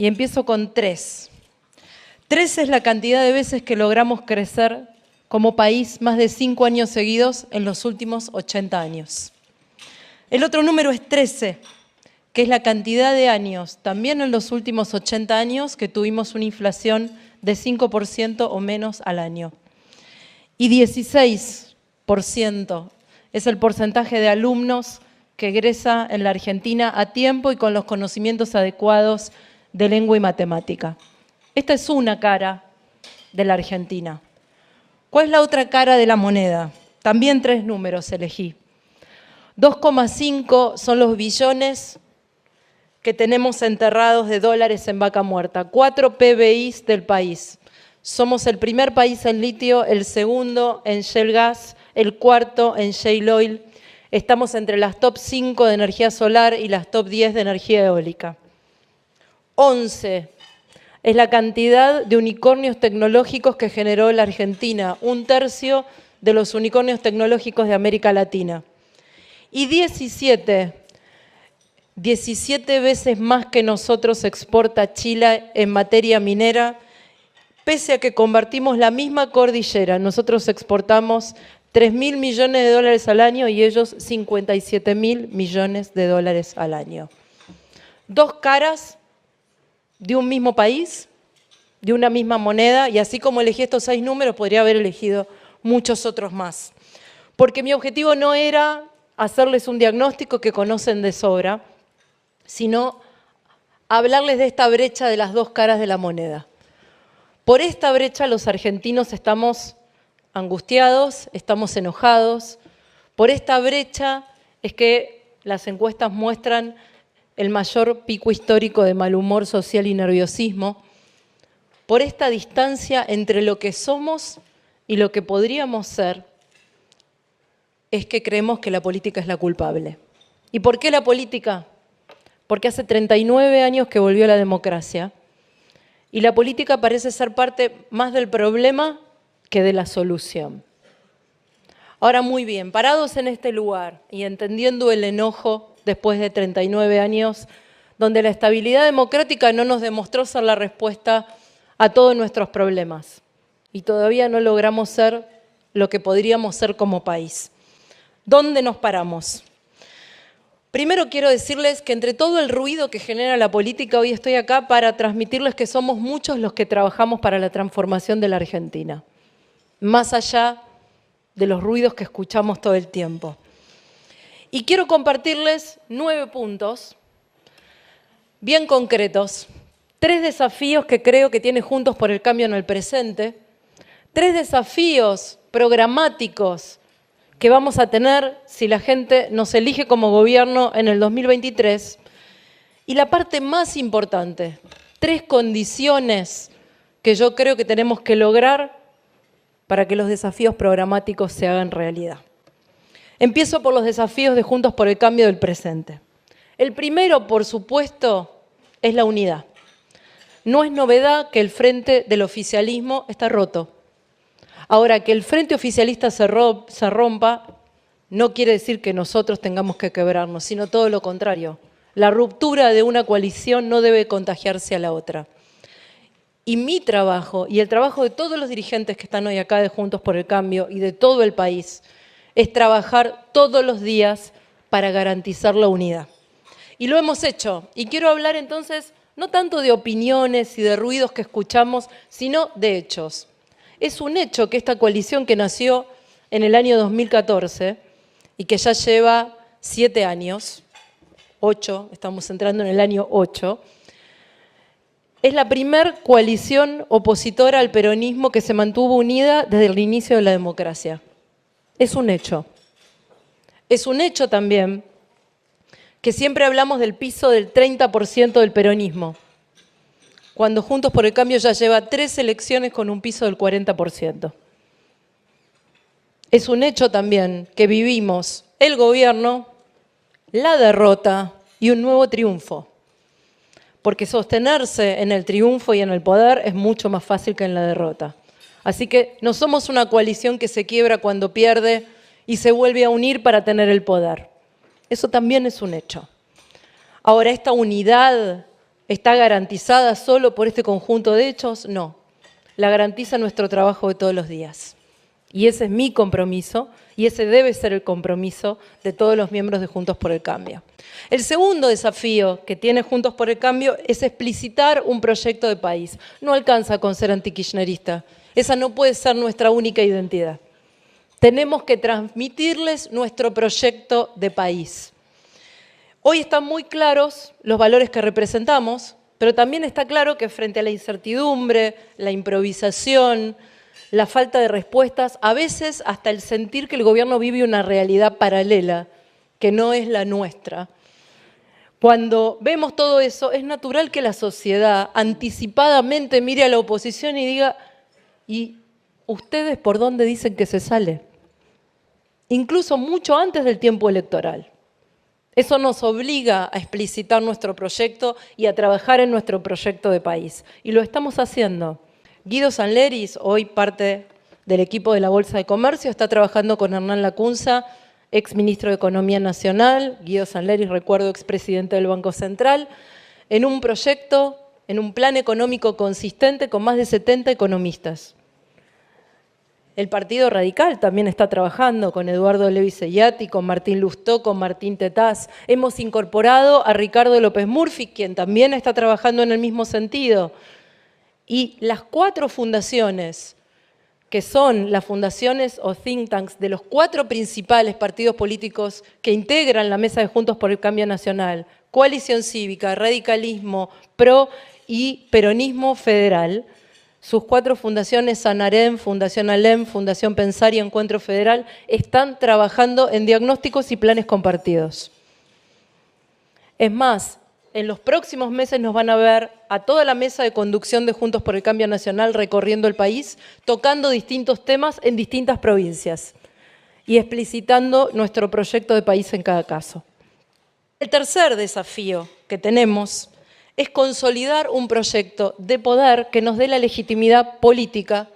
Y empiezo con 3. 3 es la cantidad de veces que logramos crecer como país más de 5 años seguidos en los últimos 80 años. El otro número es 13, que es la cantidad de años, también en los últimos 80 años, que tuvimos una inflación de 5% o menos al año. Y 16% es el porcentaje de alumnos que egresa en la Argentina a tiempo y con los conocimientos adecuados de lengua y matemática. Esta es una cara de la Argentina. ¿Cuál es la otra cara de la moneda? También 3 números elegí. 2,5 son los billones que tenemos enterrados de dólares en vaca muerta. 4 PBIs del país. Somos el primer país en litio, el segundo en shale gas, el cuarto en shale oil. Estamos entre las top 5 de energía solar y las top 10 de energía eólica. 11 es la cantidad de unicornios tecnológicos que generó la Argentina, 1/3 de los unicornios tecnológicos de América Latina. Y 17 veces más que nosotros exporta Chile en materia minera, pese a que compartimos la misma cordillera. Nosotros exportamos 3.000 millones de dólares al año y ellos 57.000 millones de dólares al año. 2 caras de un mismo país, de una misma moneda, y así como elegí estos 6 números, podría haber elegido muchos otros más. Porque mi objetivo no era hacerles un diagnóstico que conocen de sobra, sino hablarles de esta brecha de las 2 caras de la moneda. Por esta brecha los argentinos estamos angustiados, estamos enojados. Por esta brecha es que las encuestas muestran el mayor pico histórico de mal humor social y nerviosismo. Por esta distancia entre lo que somos y lo que podríamos ser, es que creemos que la política es la culpable. ¿Y por qué la política? Porque hace 39 años que volvió la democracia y la política parece ser parte más del problema que de la solución. Ahora, muy bien, parados en este lugar y entendiendo el enojo después de 39 años, donde la estabilidad democrática no nos demostró ser la respuesta a todos nuestros problemas y todavía no logramos ser lo que podríamos ser como país. ¿Dónde nos paramos? Primero quiero decirles que entre todo el ruido que genera la política, hoy estoy acá para transmitirles que somos muchos los que trabajamos para la transformación de la Argentina, más allá de los ruidos que escuchamos todo el tiempo. Y quiero compartirles 9 puntos bien concretos, 3 desafíos que creo que tiene Juntos por el Cambio en el presente, 3 desafíos programáticos que vamos a tener si la gente nos elige como gobierno en el 2023. Y la parte más importante, 3 condiciones que yo creo que tenemos que lograr para que los desafíos programáticos se hagan realidad. Empiezo por los desafíos de Juntos por el Cambio del presente. El primero, por supuesto, es la unidad. No es novedad que el frente del oficialismo está roto. Ahora, que el frente oficialista se rompa no quiere decir que nosotros tengamos que quebrarnos, sino todo lo contrario. La ruptura de una coalición no debe contagiarse a la otra. Y mi trabajo, y el trabajo de todos los dirigentes que están hoy acá de Juntos por el Cambio y de todo el país, es trabajar todos los días para garantizar la unidad. Y lo hemos hecho. Y quiero hablar entonces no tanto de opiniones y de ruidos que escuchamos, sino de hechos. Es un hecho que esta coalición que nació en el año 2014 y que ya lleva 7 años, 8, estamos entrando en el año 8, es la primer coalición opositora al peronismo que se mantuvo unida desde el inicio de la democracia. Es un hecho. Es un hecho también que siempre hablamos del piso del 30% del peronismo, cuando Juntos por el Cambio ya lleva 3 elecciones con un piso del 40%. Es un hecho también que vivimos el gobierno, la derrota y un nuevo triunfo, porque sostenerse en el triunfo y en el poder es mucho más fácil que en la derrota. Así que no somos una coalición que se quiebra cuando pierde y se vuelve a unir para tener el poder. Eso también es un hecho. Ahora, esta unidad ¿Está garantizada solo por este conjunto de hechos? No. La garantiza nuestro trabajo de todos los días. Y ese es mi compromiso, y ese debe ser el compromiso de todos los miembros de Juntos por el Cambio. El segundo desafío que tiene Juntos por el Cambio es explicitar un proyecto de país. No alcanza con ser antikirchnerista. Esa no puede ser nuestra única identidad. Tenemos que transmitirles nuestro proyecto de país. Hoy están muy claros los valores que representamos, pero también está claro que frente a la incertidumbre, la improvisación, la falta de respuestas, a veces hasta el sentir que el gobierno vive una realidad paralela, que no es la nuestra. Cuando vemos todo eso, es natural que la sociedad anticipadamente mire a la oposición y diga, ¿y ustedes por dónde dicen que se sale? Incluso mucho antes del tiempo electoral. Eso nos obliga a explicitar nuestro proyecto y a trabajar en nuestro proyecto de país. Y lo estamos haciendo. Guido Sanleris, hoy parte del equipo de la Bolsa de Comercio, está trabajando con Hernán Lacunza, ex ministro de Economía Nacional, Guido Sanleris, recuerdo, expresidente del Banco Central, en un proyecto, en un plan económico consistente con más de 70 economistas. El Partido Radical también está trabajando con Eduardo Levi Sellati, con Martín Lustó, con Martín Tetaz. Hemos incorporado a Ricardo López Murphy, quien también está trabajando en el mismo sentido. Y las 4 fundaciones, que son las fundaciones o think tanks de los 4 principales partidos políticos que integran la mesa de Juntos por el Cambio Nacional, Coalición Cívica, Radicalismo, PRO y Peronismo Federal, sus 4 fundaciones, Sanarem, Fundación Alem, Fundación Pensar y Encuentro Federal, están trabajando en diagnósticos y planes compartidos. Es más, en los próximos meses nos van a ver a toda la mesa de conducción de Juntos por el Cambio Nacional recorriendo el país, tocando distintos temas en distintas provincias y explicitando nuestro proyecto de país en cada caso. El tercer desafío que tenemos es consolidar un proyecto de poder que nos dé la legitimidad política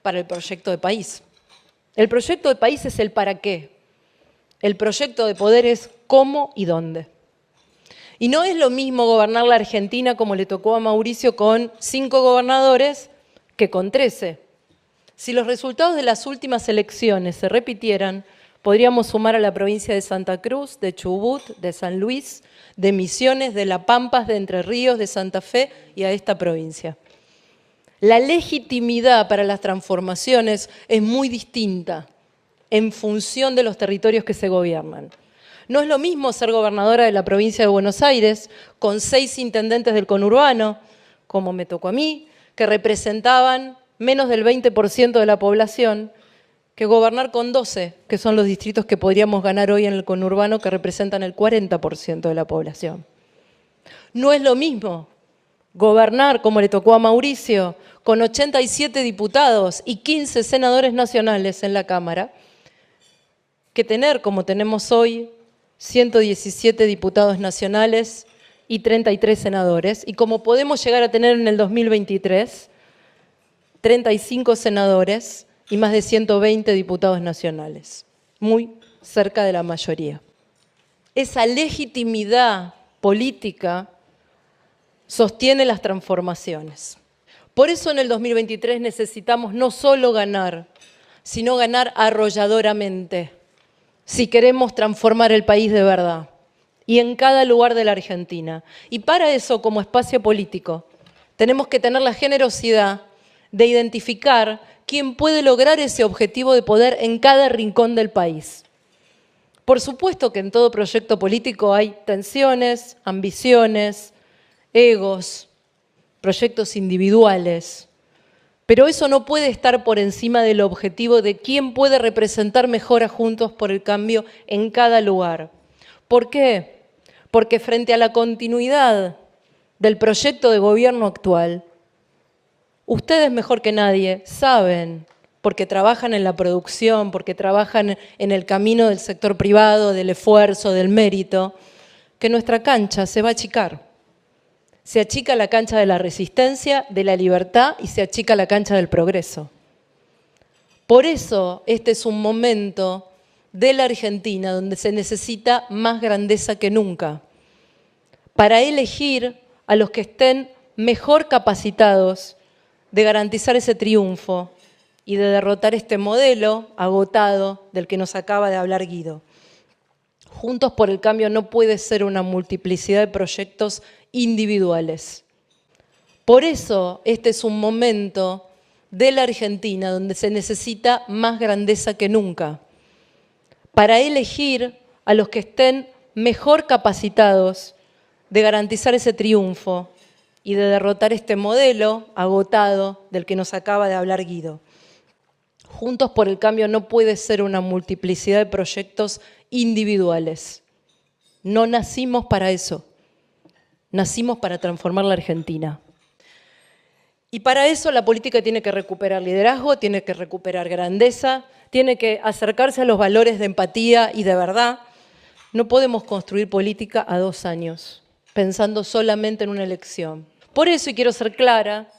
para el proyecto de país. El proyecto de país es el para qué. El proyecto de poder es cómo y dónde. Y no es lo mismo gobernar la Argentina como le tocó a Mauricio con 5 gobernadores que con 13. Si los resultados de las últimas elecciones se repitieran, podríamos sumar a la provincia de Santa Cruz, de Chubut, de San Luis, de Misiones, de La Pampa, de Entre Ríos, de Santa Fe y a esta provincia. La legitimidad para las transformaciones es muy distinta en función de los territorios que se gobiernan. No es lo mismo ser gobernadora de la provincia de Buenos Aires con 6 intendentes del conurbano, como me tocó a mí, que representaban menos del 20% de la población, que gobernar con 12, que son los distritos que podríamos ganar hoy en el conurbano, que representan el 40% de la población. No es lo mismo gobernar, como le tocó a Mauricio, con 87 diputados y 15 senadores nacionales en la Cámara, que tener, como tenemos hoy, 117 diputados nacionales y 33 senadores, y como podemos llegar a tener en el 2023, 35 senadores y más de 120 diputados nacionales, muy cerca de la mayoría. Esa legitimidad política sostiene las transformaciones. Por eso en el 2023 necesitamos no solo ganar, sino ganar arrolladoramente, si queremos transformar el país de verdad, y en cada lugar de la Argentina. Y para eso, como espacio político, tenemos que tener la generosidad de identificar quién puede lograr ese objetivo de poder en cada rincón del país. Por supuesto que en todo proyecto político hay tensiones, ambiciones, egos, proyectos individuales, pero eso no puede estar por encima del objetivo de quién puede representar mejor a Juntos por el Cambio en cada lugar. ¿Por qué? Porque frente a la continuidad del proyecto de gobierno actual, ustedes mejor que nadie saben, porque trabajan en la producción, porque trabajan en el camino del sector privado, del esfuerzo, del mérito, que nuestra cancha se va a achicar. Se achica la cancha de la resistencia, de la libertad y se achica la cancha del progreso. Por eso este es un momento de la Argentina donde se necesita más grandeza que nunca, para elegir a los que estén mejor capacitados de garantizar ese triunfo y de derrotar este modelo agotado del que nos acaba de hablar Guido. Juntos por el Cambio no puede ser una multiplicidad de proyectos individuales. Por eso este es un momento de la Argentina donde se necesita más grandeza que nunca, para elegir a los que estén mejor capacitados de garantizar ese triunfo y de derrotar este modelo agotado del que nos acaba de hablar Guido. Juntos por el Cambio no puede ser una multiplicidad de proyectos individuales. No nacimos para eso. Nacimos para transformar la Argentina. Y para eso la política tiene que recuperar liderazgo, tiene que recuperar grandeza, tiene que acercarse a los valores de empatía y de verdad. No podemos construir política a 2 años, pensando solamente en una elección. Por eso, y quiero ser clara,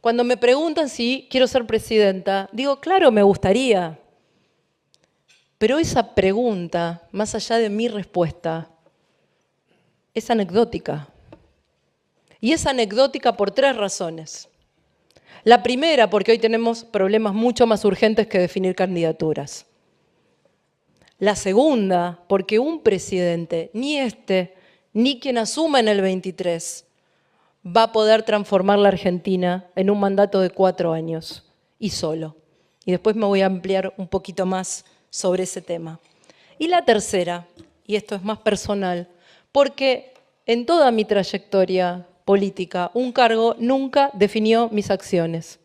cuando me preguntan si quiero ser presidenta, digo, claro, me gustaría. Pero esa pregunta, más allá de mi respuesta, es anecdótica. Y es anecdótica por 3 razones. La primera, porque hoy tenemos problemas mucho más urgentes que definir candidaturas. La segunda, porque un presidente, ni este, ni quien asuma en el 23, va a poder transformar la Argentina en un mandato de 4 años, y solo. Y después me voy a ampliar un poquito más sobre ese tema. Y la tercera, y esto es más personal, porque en toda mi trayectoria política, un cargo nunca definió mis acciones.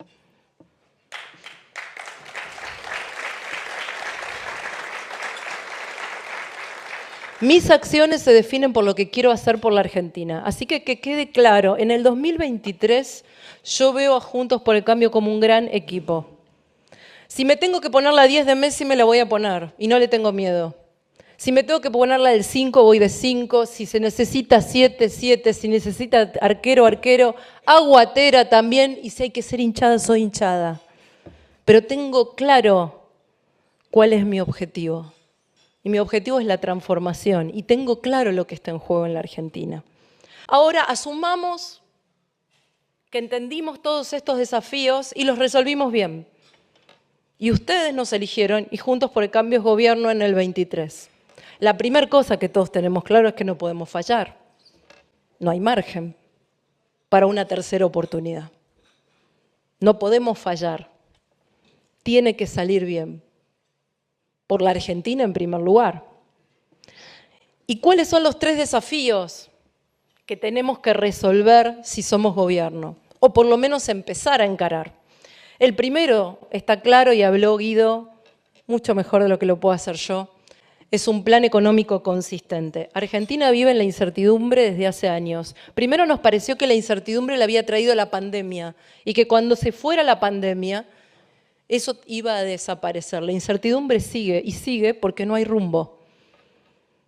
Mis acciones se definen por lo que quiero hacer por la Argentina. Así que quede claro, en el 2023 yo veo a Juntos por el Cambio como un gran equipo. Si me tengo que poner la 10 de Messi, me la voy a poner y no le tengo miedo. Si me tengo que poner la del 5, voy de 5. Si se necesita 7, 7. Si necesita arquero, arquero. Aguatera también. Y si hay que ser hinchada, soy hinchada. Pero tengo claro cuál es mi objetivo. Y mi objetivo es la transformación. Y tengo claro lo que está en juego en la Argentina. Ahora asumamos que entendimos todos estos desafíos y los resolvimos bien. Y ustedes nos eligieron y Juntos por el Cambio es gobierno en el 23. La primera cosa que todos tenemos claro es que no podemos fallar. No hay margen para una tercera oportunidad. No podemos fallar. Tiene que salir bien. Por la Argentina en primer lugar. ¿Y cuáles son los 3 desafíos que tenemos que resolver si somos gobierno? O por lo menos empezar a encarar. El primero está claro y habló Guido mucho mejor de lo que lo puedo hacer yo. Es un plan económico consistente. Argentina vive en la incertidumbre desde hace años. Primero nos pareció que la incertidumbre la había traído la pandemia y que cuando se fuera la pandemia, eso iba a desaparecer. La incertidumbre sigue y sigue porque no hay rumbo.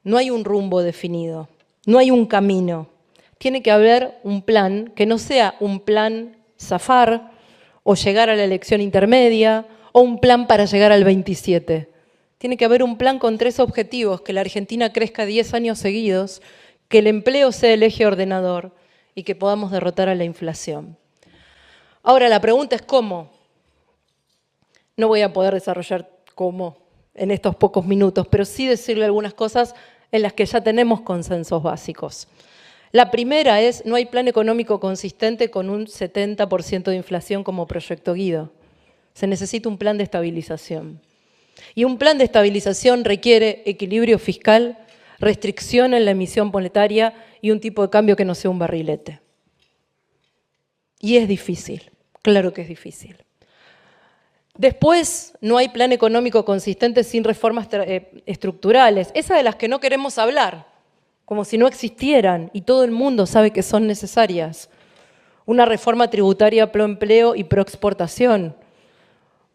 No hay un rumbo definido, no hay un camino. Tiene que haber un plan que no sea un plan zafar o llegar a la elección intermedia o un plan para llegar al 27. Tiene que haber un plan con 3 objetivos, que la Argentina crezca 10 años seguidos, que el empleo sea el eje ordenador y que podamos derrotar a la inflación. Ahora, la pregunta es ¿cómo? No voy a poder desarrollar cómo en estos pocos minutos, pero sí decirle algunas cosas en las que ya tenemos consensos básicos. La primera es, no hay plan económico consistente con un 70% de inflación como proyecto Guido. Se necesita un plan de estabilización. Y un plan de estabilización requiere equilibrio fiscal, restricción en la emisión monetaria y un tipo de cambio que no sea un barrilete. Y es difícil, claro que es difícil. Después, no hay plan económico consistente sin reformas estructurales, esas de las que no queremos hablar, como si no existieran, y todo el mundo sabe que son necesarias. Una reforma tributaria pro empleo y pro exportación,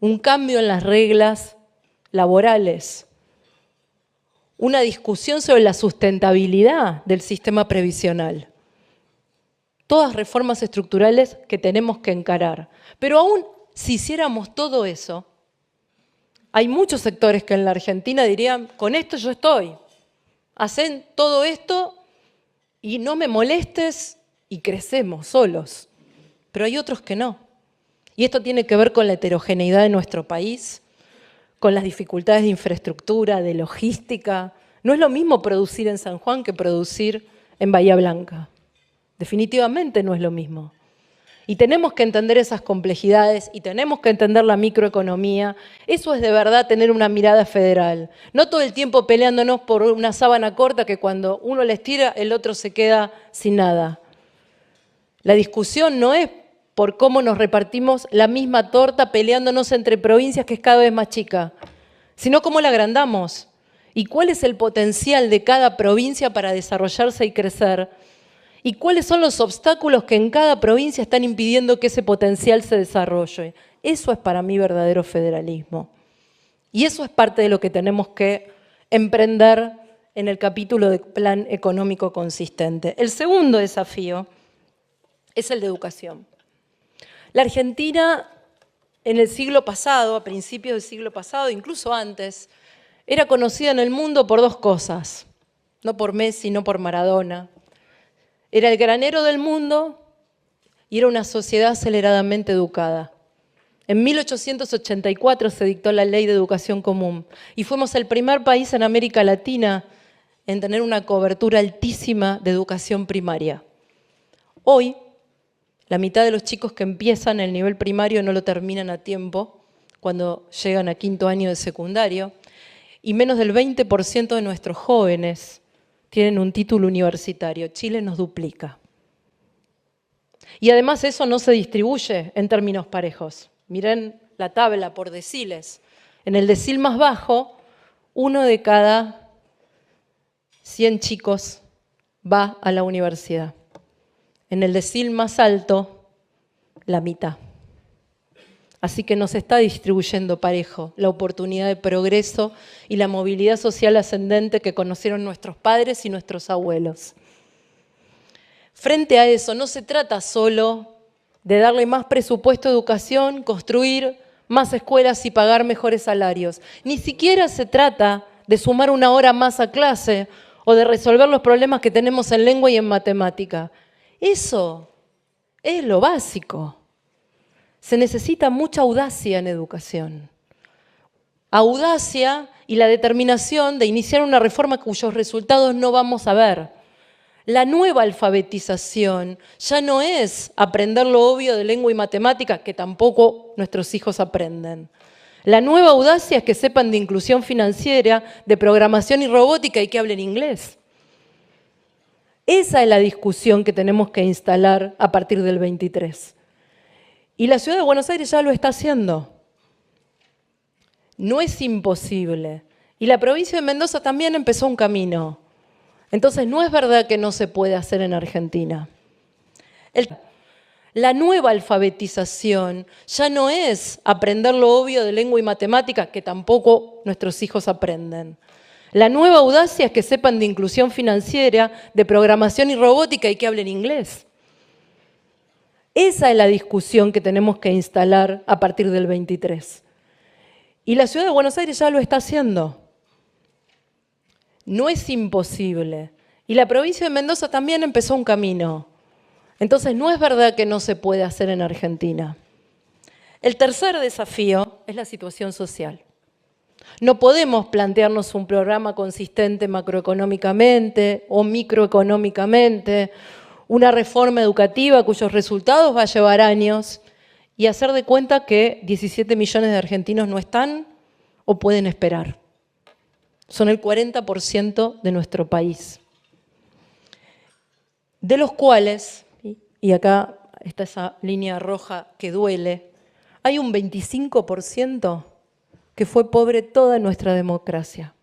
un cambio en las reglas laborales, una discusión sobre la sustentabilidad del sistema previsional. Todas reformas estructurales que tenemos que encarar. Pero aún si hiciéramos todo eso, hay muchos sectores que en la Argentina dirían, con esto yo estoy. Hacen todo esto y no me molestes y crecemos solos, pero hay otros que no. Y esto tiene que ver con la heterogeneidad de nuestro país, con las dificultades de infraestructura, de logística. No es lo mismo producir en San Juan que producir en Bahía Blanca. Definitivamente no es lo mismo. Y tenemos que entender esas complejidades y tenemos que entender la microeconomía. Eso es de verdad tener una mirada federal. No todo el tiempo peleándonos por una sábana corta que cuando uno les tira, el otro se queda sin nada. La discusión no es por cómo nos repartimos la misma torta peleándonos entre provincias que es cada vez más chica, sino cómo la agrandamos y cuál es el potencial de cada provincia para desarrollarse y crecer y cuáles son los obstáculos que en cada provincia están impidiendo que ese potencial se desarrolle. Eso es para mí verdadero federalismo. Y eso es parte de lo que tenemos que emprender en el capítulo de Plan Económico Consistente. El segundo desafío es el de educación. La Argentina en el siglo pasado, a principios del siglo pasado, incluso antes, era conocida en el mundo por dos cosas, no por Messi, no por Maradona. Era el granero del mundo y era una sociedad aceleradamente educada. En 1884 se dictó la Ley de Educación Común y fuimos el primer país en América Latina en tener una cobertura altísima de educación primaria. Hoy, la mitad de los chicos que empiezan el nivel primario no lo terminan a tiempo cuando llegan a quinto año de secundario y menos del 20% de nuestros jóvenes tienen un título universitario. Chile nos duplica. Y además eso no se distribuye en términos parejos. Miren la tabla por deciles. En el decil más bajo, 1 de cada 100 chicos va a la universidad. En el decil más alto, la mitad. Así que no se está distribuyendo parejo la oportunidad de progreso y la movilidad social ascendente que conocieron nuestros padres y nuestros abuelos. Frente a eso, no se trata solo de darle más presupuesto a educación, construir más escuelas y pagar mejores salarios. Ni siquiera se trata de sumar una hora más a clase o de resolver los problemas que tenemos en lengua y en matemática. Eso es lo básico. Se necesita mucha audacia en educación. Audacia y la determinación de iniciar una reforma cuyos resultados no vamos a ver. La nueva alfabetización ya no es aprender lo obvio de lengua y matemática, que tampoco nuestros hijos aprenden. La nueva audacia es que sepan de inclusión financiera, de programación y robótica y que hablen inglés. Esa es la discusión que tenemos que instalar a partir del 23. Y la Ciudad de Buenos Aires ya lo está haciendo. No es imposible. Y la provincia de Mendoza también empezó un camino. Entonces no es verdad que no se puede hacer en Argentina. La nueva alfabetización ya no es aprender lo obvio de lengua y matemática, que tampoco nuestros hijos aprenden. La nueva audacia es que sepan de inclusión financiera, de programación y robótica y que hablen inglés. Esa es la discusión que tenemos que instalar a partir del 23. Y la Ciudad de Buenos Aires ya lo está haciendo. No es imposible. Y la provincia de Mendoza también empezó un camino. Entonces no es verdad que no se puede hacer en Argentina. El tercer desafío es la situación social. No podemos plantearnos un programa consistente macroeconómicamente o microeconómicamente, una reforma educativa cuyos resultados va a llevar años y hacer de cuenta que 17 millones de argentinos no están o pueden esperar. Son el 40% de nuestro país. De los cuales, y acá está esa línea roja que duele, hay un 25% que fue pobre toda nuestra democracia.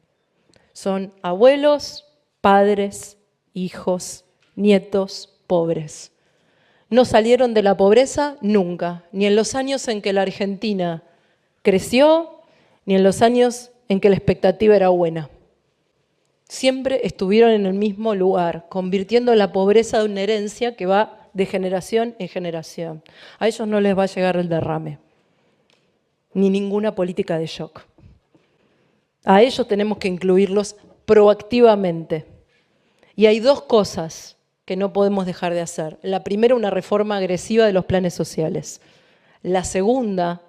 Son abuelos, padres, hijos, nietos, pobres. No salieron de la pobreza nunca, ni en los años en que la Argentina creció, ni en los años en que la expectativa era buena. Siempre estuvieron en el mismo lugar, convirtiendo la pobreza en una herencia que va de generación en generación. A ellos no les va a llegar el derrame, ni ninguna política de shock. A ellos tenemos que incluirlos proactivamente. Y hay dos cosas que no podemos dejar de hacer. La primera, una reforma agresiva de los planes sociales. La segunda,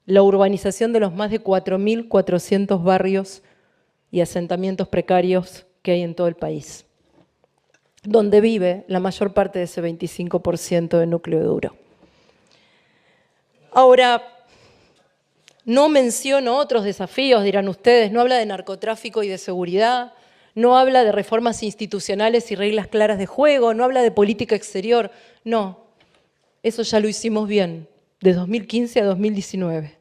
la urbanización de los más de 4.400 barrios y asentamientos precarios que hay en todo el país, donde vive la mayor parte de ese 25% de núcleo duro. Ahora, no menciono otros desafíos, dirán ustedes, no habla de narcotráfico y de seguridad, no habla de reformas institucionales y reglas claras de juego, no habla de política exterior, no, eso ya lo hicimos bien, de 2015 a 2019.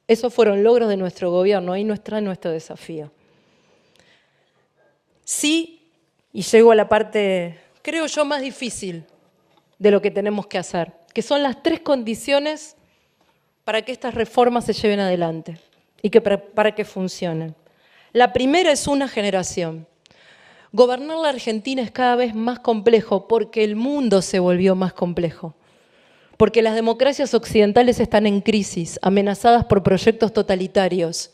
Esos fueron logros de nuestro gobierno, ahí no está nuestro desafío. Sí, y llego a la parte, creo yo, más difícil de lo que tenemos que hacer, que son las 3 condiciones para que estas reformas se lleven adelante y que para que funcionen. La primera es una generación. Gobernar la Argentina es cada vez más complejo porque el mundo se volvió más complejo, porque las democracias occidentales están en crisis, amenazadas por proyectos totalitarios,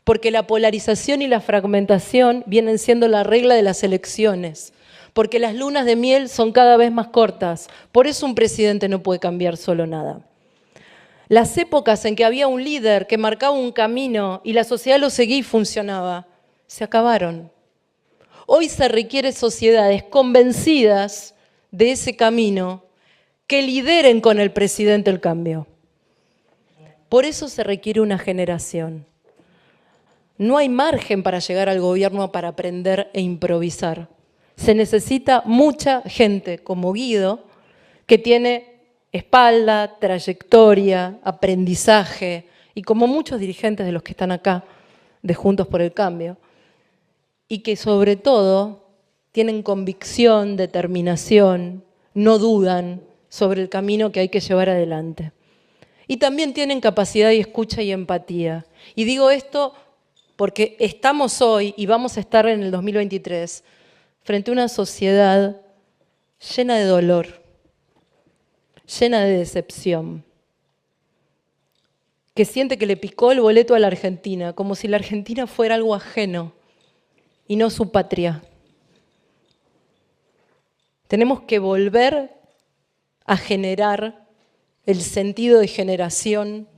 porque la polarización y la fragmentación vienen siendo la regla de las elecciones, porque las lunas de miel son cada vez más cortas. Por eso un presidente no puede cambiar solo nada. Las épocas en que había un líder que marcaba un camino y la sociedad lo seguía y funcionaba, se acabaron. Hoy se requieren sociedades convencidas de ese camino que lideren con el presidente el cambio. Por eso se requiere una generación. No hay margen para llegar al gobierno para aprender e improvisar. Se necesita mucha gente como Guido, que tiene espalda, trayectoria, aprendizaje, y como muchos dirigentes de los que están acá, de Juntos por el Cambio, y que sobre todo tienen convicción, determinación, no dudan sobre el camino que hay que llevar adelante. Y también tienen capacidad de escucha y empatía. Y digo esto porque estamos hoy y vamos a estar en el 2023 frente a una sociedad llena de dolor, llena de decepción, que siente que le picó el boleto a la Argentina, como si la Argentina fuera algo ajeno y no su patria. Tenemos que volver a generar el sentido de generación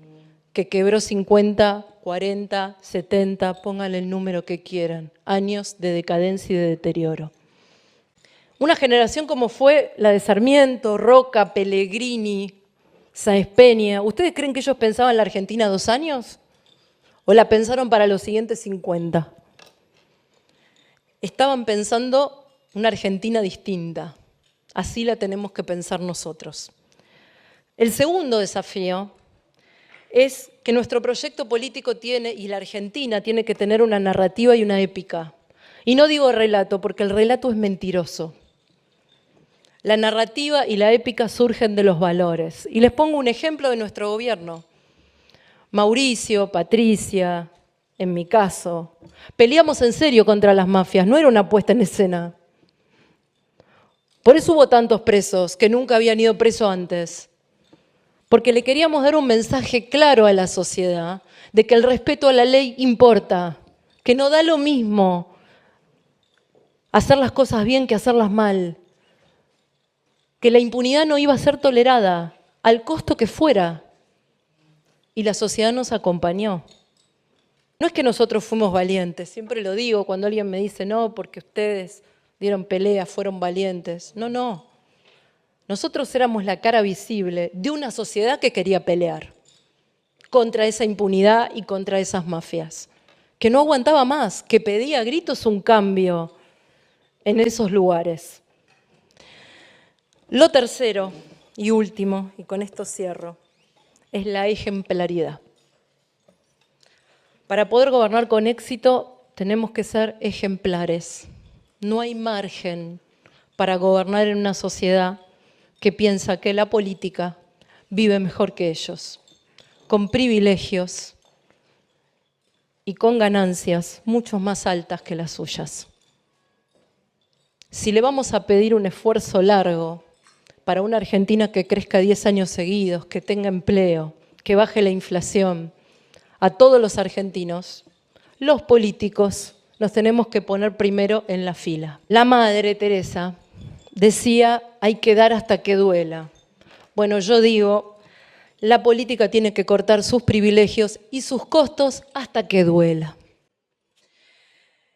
que quebró 50, 40, 70, pónganle el número que quieran, años de decadencia y de deterioro. Una generación como fue la de Sarmiento, Roca, Pellegrini, Sáenz Peña. ¿Ustedes creen que ellos pensaban la Argentina 2 años? ¿O la pensaron para los siguientes 50? Estaban pensando una Argentina distinta. Así la tenemos que pensar nosotros. El segundo desafío es que nuestro proyecto político tiene, y la Argentina tiene que tener una narrativa y una épica. Y no digo relato, porque el relato es mentiroso. La narrativa y la épica surgen de los valores. Y les pongo un ejemplo de nuestro gobierno. Mauricio, Patricia, en mi caso, peleamos en serio contra las mafias, no era una puesta en escena. Por eso hubo tantos presos que nunca habían ido presos antes. Porque le queríamos dar un mensaje claro a la sociedad de que el respeto a la ley importa, que no da lo mismo hacer las cosas bien que hacerlas mal, que la impunidad no iba a ser tolerada, al costo que fuera, y la sociedad nos acompañó. No es que nosotros fuimos valientes, siempre lo digo cuando alguien me dice, no, porque ustedes dieron pelea, fueron valientes. No, no. Nosotros éramos la cara visible de una sociedad que quería pelear contra esa impunidad y contra esas mafias, que no aguantaba más, que pedía a gritos un cambio en esos lugares. Lo tercero y último, y con esto cierro, es la ejemplaridad. Para poder gobernar con éxito tenemos que ser ejemplares. No hay margen para gobernar en una sociedad que piensa que la política vive mejor que ellos, con privilegios y con ganancias mucho más altas que las suyas. Si le vamos a pedir un esfuerzo largo para una Argentina que crezca 10 años seguidos, que tenga empleo, que baje la inflación, a todos los argentinos, los políticos nos tenemos que poner primero en la fila. La Madre Teresa decía, hay que dar hasta que duela. Bueno, yo digo, la política tiene que cortar sus privilegios y sus costos hasta que duela.